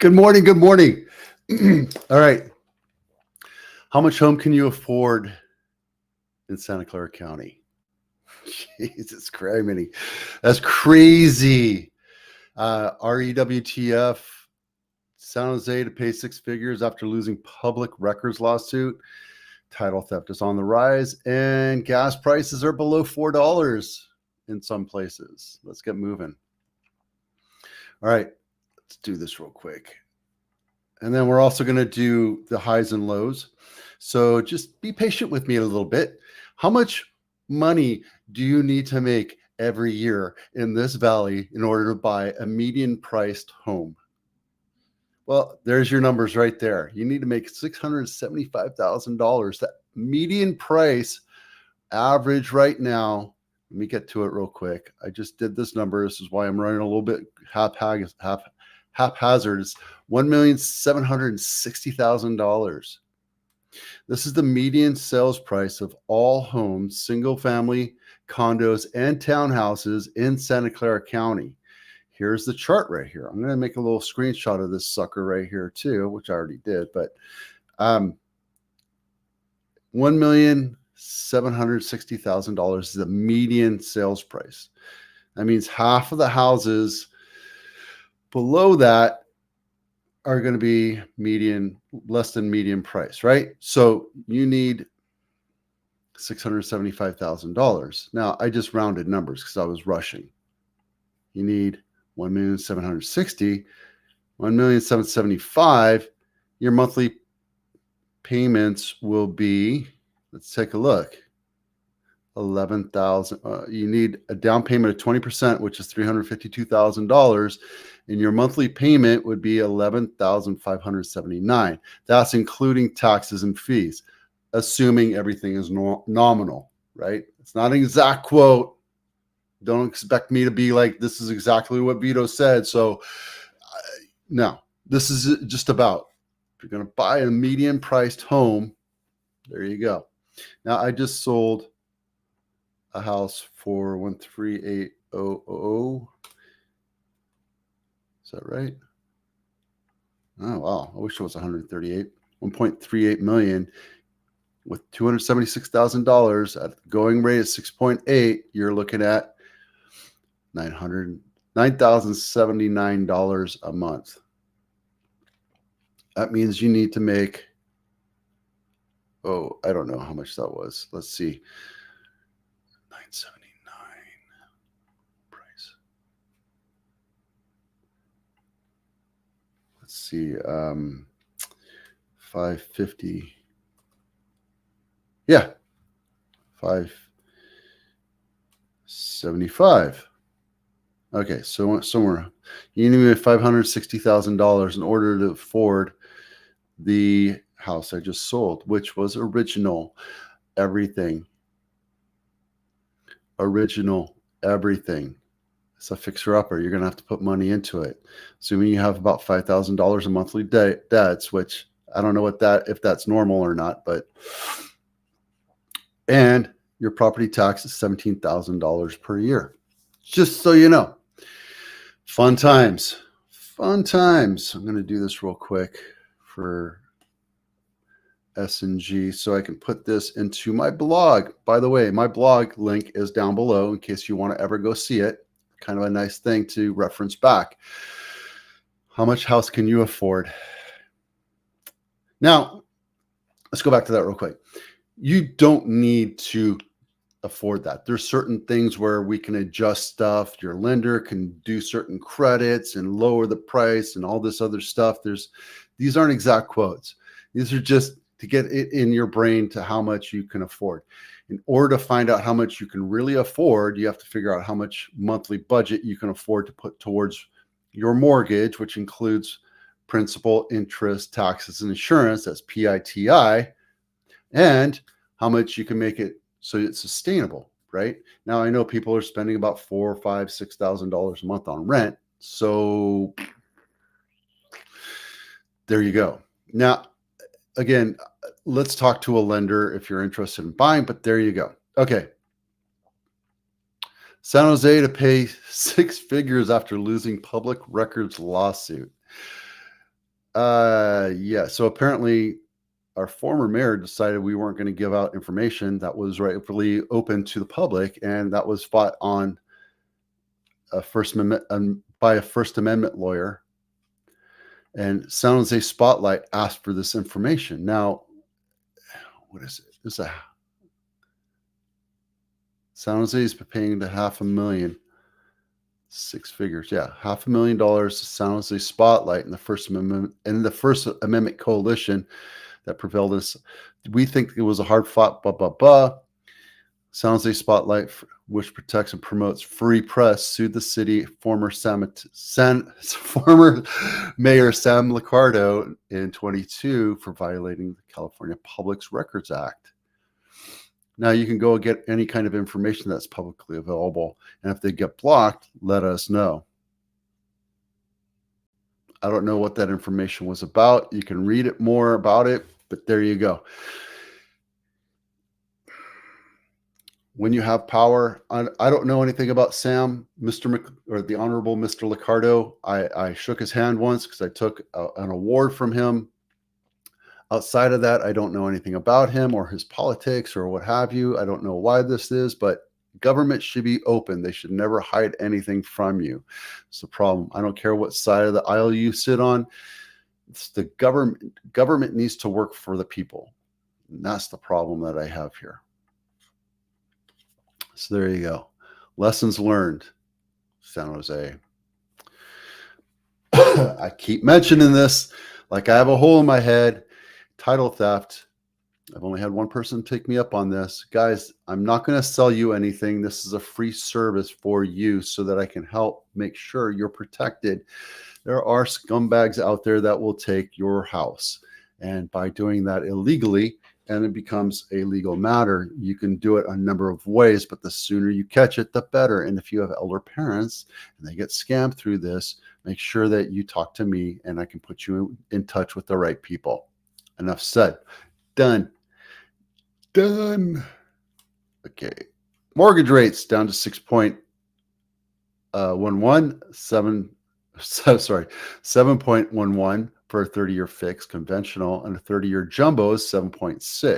Good morning. Good morning. All right. How much home can you afford in Santa Clara County? Jesus Christ, that's crazy. REWTF, San Jose to pay six figures after losing public records lawsuit. Title theft is on the rise, and gas prices are below $4 in some places. Let's get moving. All right, let's do this real quick. And then we're also going to do the highs and lows. So just be patient with me a little bit. How much money do you need to make every year in this valley in order to buy a median priced home? Well, there's your numbers right there. You need to make $675,000. That median price average right now. Let me get to it real quick. I just did this number. This is why I'm running a little bit haphazard. Is $1,760,000. This is the median sales price of all homes, single family, condos, and townhouses in Santa Clara County. Here's the chart right here. I'm going to make a little screenshot of this sucker right here too, which I already did, but $1,760,000 is the median sales price. That means half of the houses below that are going to be less than median price, right? So you need $675,000. Now, I just rounded numbers because I was rushing. You need $1,760,000, $1,775,000. Your monthly payments will be, let's take a look, $11,000. You need a down payment of 20%, which is $352,000, and your monthly payment would be $11,579. That's including taxes and fees, assuming everything is nominal, right? It's not an exact quote. Don't expect me to be like, this is exactly what Vito said. So no, this is just about, if you're going to buy a median priced home, there you go. Now, I just sold a house for 138,000. Is that right? Oh, wow. I wish it was 138. 1.38 million with $276,000 at the going rate of 6.8. You're looking at $9,079 a month. That means you need to make, I don't know how much that was. Let's see. 979 price. Let's see. 550. Yeah. 575. Okay, so somewhere you need $560,000 in order to afford the house I just sold, which was original everything. It's a fixer-upper. You're going to have to put money into it. Assuming you have about $5,000 in monthly debts, which I don't know if that's normal or not, and your property tax is $17,000 per year. Just so you know. Fun times. I'm going to do this real quick for S&G so I can put this into my blog. By the way, my blog link is down below in case you want to ever go see it. Kind of a nice thing to reference back. How much house can you afford? Now, let's go back to that real quick. You don't need to afford that. There's certain things where we can adjust stuff. Your lender can do certain credits and lower the price and all this other stuff. These aren't exact quotes. These are just to get it in your brain to how much you can afford. In order to find out how much you can really afford, you have to figure out how much monthly budget you can afford to put towards your mortgage, which includes principal, interest, taxes, and insurance. That's PITI, and how much you can make it so it's sustainable, right? Now, I know people are spending about $4,000, $5,000, $6,000 a month on rent. So there you go. Now, again, let's talk to a lender if you're interested in buying, but there you go. Okay. San Jose to pay six figures after losing public records lawsuit. Yeah. So apparently, our former mayor decided we weren't going to give out information that was rightfully open to the public, and that was fought on a First Amendment by a First Amendment lawyer. And San Jose Spotlight asked for this information. Now, what is it? This is a San Jose is paying to $500,000, six figures. Yeah, $500,000 to San Jose Spotlight in the First Amendment coalition that prevailed this. We think it was a hard fought, San Jose Spotlight, which protects and promotes free press, sued the city former Mayor Sam Liccardo in 22 for violating the California Public Records Act. Now you can go get any kind of information that's publicly available, and if they get blocked, let us know. I don't know what that information was about. You can read it more about it, but there you go. When you have power, I don't know anything about Sam, or the Honorable Mr. Liccardo. I shook his hand once because I took an award from him. Outside of that, I don't know anything about him or his politics or what have you. I don't know why this is, but government should be open. They should never hide anything from you. It's the problem. I don't care what side of the aisle you sit on. It's the government needs to work for the people. And that's the problem that I have here. So there you go. Lessons learned, San Jose. I keep mentioning this like I have a hole in my head. Title theft. I've only had one person take me up on this. Guys, I'm not going to sell you anything. This is a free service for you so that I can help make sure you're protected. There are scumbags out there that will take your house. And by doing that illegally, and it becomes a legal matter, you can do it a number of ways, but the sooner you catch it, the better. And if you have elder parents and they get scammed through this, make sure that you talk to me and I can put you in touch with the right people. Enough said. Done. Okay. Mortgage rates down to 7.11 for a 30-year fixed conventional, and a 30-year jumbo is 7.6. So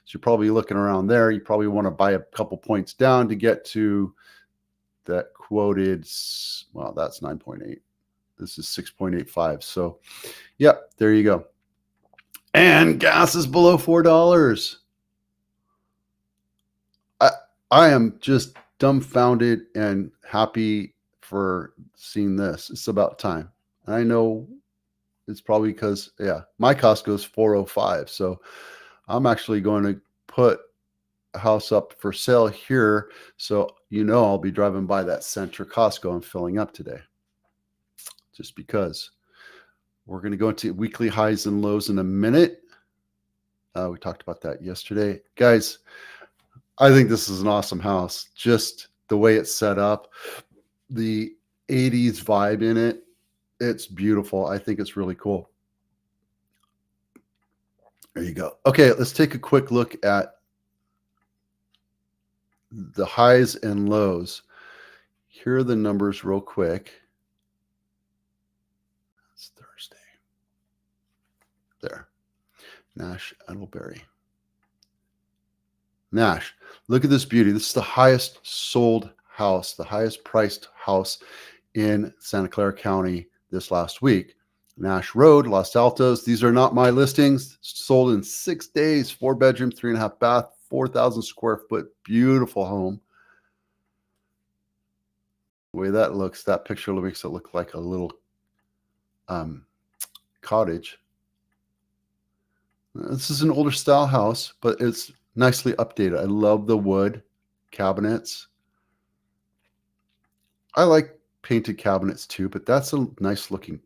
you're probably looking around there. You probably want to buy a couple points down to get to that quoted. Well, that's 9.8. This is 6.85. So, yeah, there you go. And gas is below $4. I am just dumbfounded and happy for seeing this. It's about time. I know it's probably because, my Costco is $4.05. So I'm actually going to put a house up for sale here. So, I'll be driving by that center Costco and filling up today. Just because. We're going to go into weekly highs and lows in a minute. We talked about that yesterday. Guys, I think this is an awesome house. Just the way it's set up, the 80s vibe in it. It's beautiful. I think it's really cool. There you go. Okay, let's take a quick look at the highs and lows. Here are the numbers real quick. It's Thursday. There. Nash Edelberry. Nash, look at this beauty. This is the highest sold house, the highest priced house in Santa Clara County this last week. Nash Road, Los Altos. These are not my listings. Sold in 6 days, 4-bedroom, 3.5 bath, 4,000 square foot, beautiful home. The way that looks, that picture makes it look like a little cottage. This is an older style house, but it's nicely updated. I love the wood cabinets. I like painted cabinets too, but that's a nice looking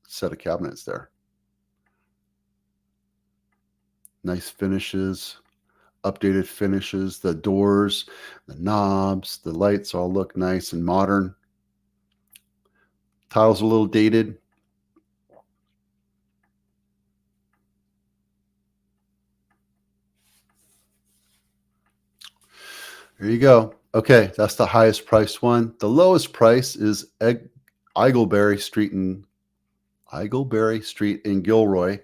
set of cabinets there. Nice finishes, updated finishes, the doors, the knobs, the lights all look nice and modern. Tiles a little dated. There you go. Okay, that's the highest priced one. The lowest price is Eagleberry Street in Eagleberry Street in Gilroy.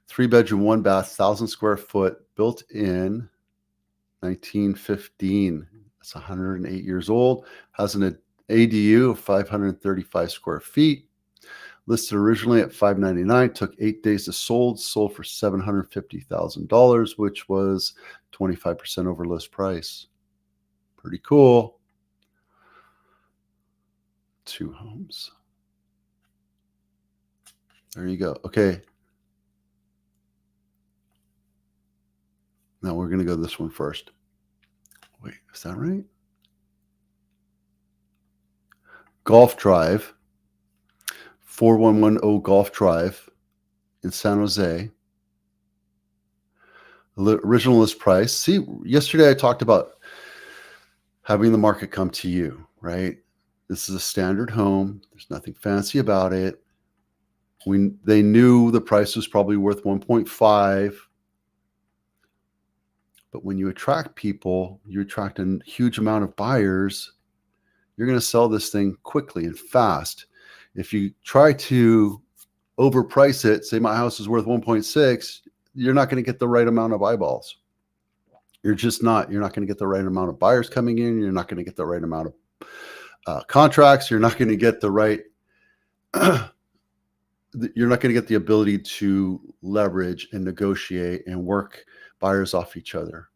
3-bedroom, 1-bath, 1,000 square foot, built in 1915. It's 108 years old. Has an ADU of 535 square feet. Listed originally at $599, took 8 days to sold for $750,000, which was 25% over list price. Pretty cool. 2 homes. There you go. Okay. Now we're going to go this one first. Wait, is that right? Golf Drive, 4110 Golf Drive in San Jose. Original list price. See, yesterday I talked about having the market come to you, right? This is a standard home. There's nothing fancy about it. They knew the price was probably worth 1.5. But when you attract people, you attract a huge amount of buyers, you're going to sell this thing quickly and fast. If you try to overprice it, say my house is worth 1.6, you're not going to get the right amount of eyeballs. You're just not. You're not going to get the right amount of buyers coming in. You're not going to get the right amount of contracts. You're not going to get the right you're not going to get the ability to leverage and negotiate and work buyers off each other.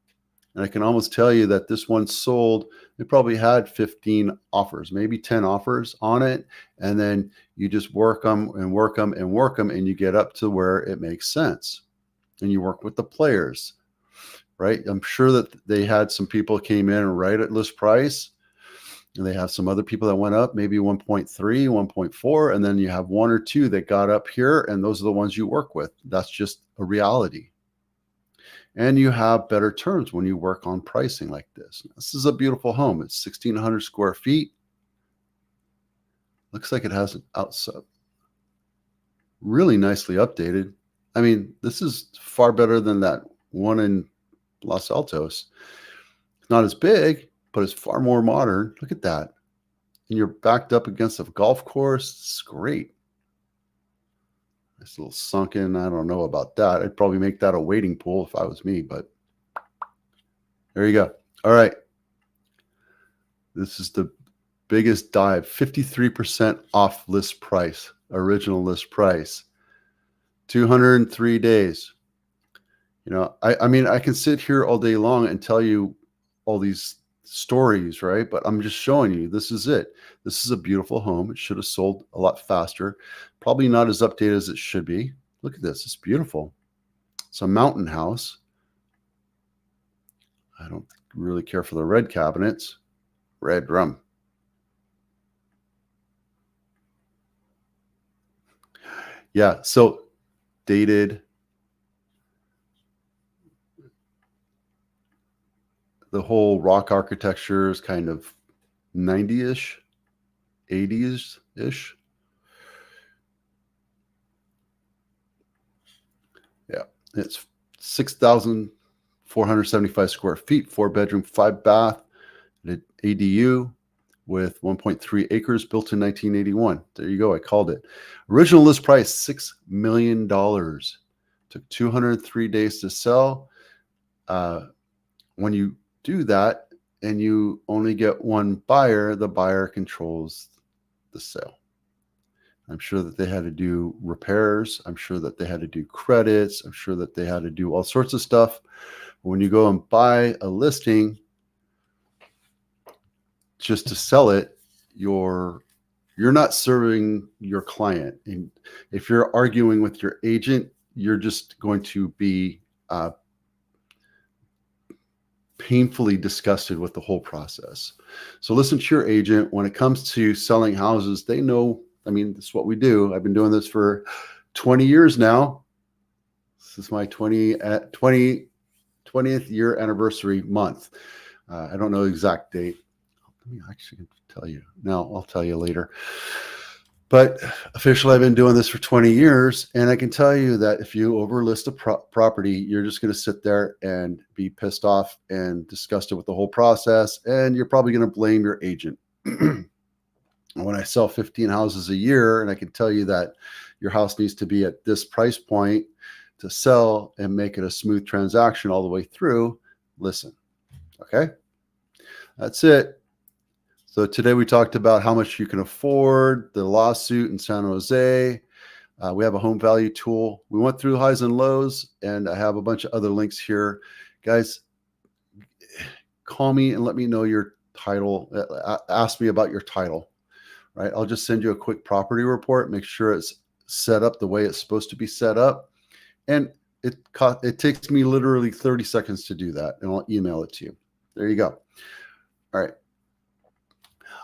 And I can almost tell you that this one sold, it probably had 15 offers, maybe 10 offers on it. And then you just work them and work them and work them, and you get up to where it makes sense. And you work with the players, right? I'm sure that they had some people came in right at list price, and they have some other people that went up, maybe 1.3, 1.4, and then you have 1 or 2 that got up here, and those are the ones you work with. That's just a reality. And you have better terms when you work on pricing like this. This is a beautiful home. It's 1,600 square feet. Looks like it has an outside. Really nicely updated. I mean, this is far better than that one in Los Altos. It's not as big, but it's far more modern. Look at that. And you're backed up against a golf course. It's great. Nice little sunken. I don't know about that. I'd probably make that a wading pool if I was me, but there you go. All right. This is the biggest dive. 53% off list price, original list price. 203 days. You know, I mean, I can sit here all day long and tell you all these stories, right? But I'm just showing you, this is it. This is a beautiful home. It should have sold a lot faster. Probably not as updated as it should be. Look at this. It's beautiful. It's a mountain house. I don't really care for the red cabinets. Red rum. Yeah, so dated. The whole rock architecture is kind of 90-ish, 80s-ish. Yeah, it's 6,475 square feet, 4-bedroom, 5-bath, ADU with 1.3 acres, built in 1981. There you go. I called it. Original list price, $6 million. Took 203 days to sell. When you do that and you only get one buyer, the buyer controls the sale. I'm sure that they had to do repairs. I'm sure that they had to do credits. I'm sure that they had to do all sorts of stuff. When you go and buy a listing just to sell it, you're not serving your client. And if you're arguing with your agent, you're just going to be painfully disgusted with the whole process. So listen to your agent. When it comes to selling houses, they know, I mean, this is what we do. I've been doing this for 20 years now. This is my 20th year anniversary month. I don't know the exact date. Let me actually tell you. No, I'll tell you later. But officially, I've been doing this for 20 years, and I can tell you that if you overlist a property, you're just going to sit there and be pissed off and disgusted with the whole process, and you're probably going to blame your agent. When I sell 15 houses a year, and I can tell you that your house needs to be at this price point to sell and make it a smooth transaction all the way through, listen. Okay, that's it. So today we talked about how much you can afford, the lawsuit in San Jose. We have a home value tool. We went through highs and lows, and I have a bunch of other links here. Guys, call me and let me know your title. Ask me about your title, right? I'll just send you a quick property report. Make sure it's set up the way it's supposed to be set up. And it takes me literally 30 seconds to do that, and I'll email it to you. There you go. All right.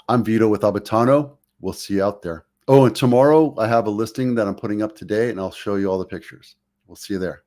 I'm Vito with Abitano. We'll see you out there. Oh, and tomorrow I have a listing that I'm putting up today, and I'll show you all the pictures. We'll see you there.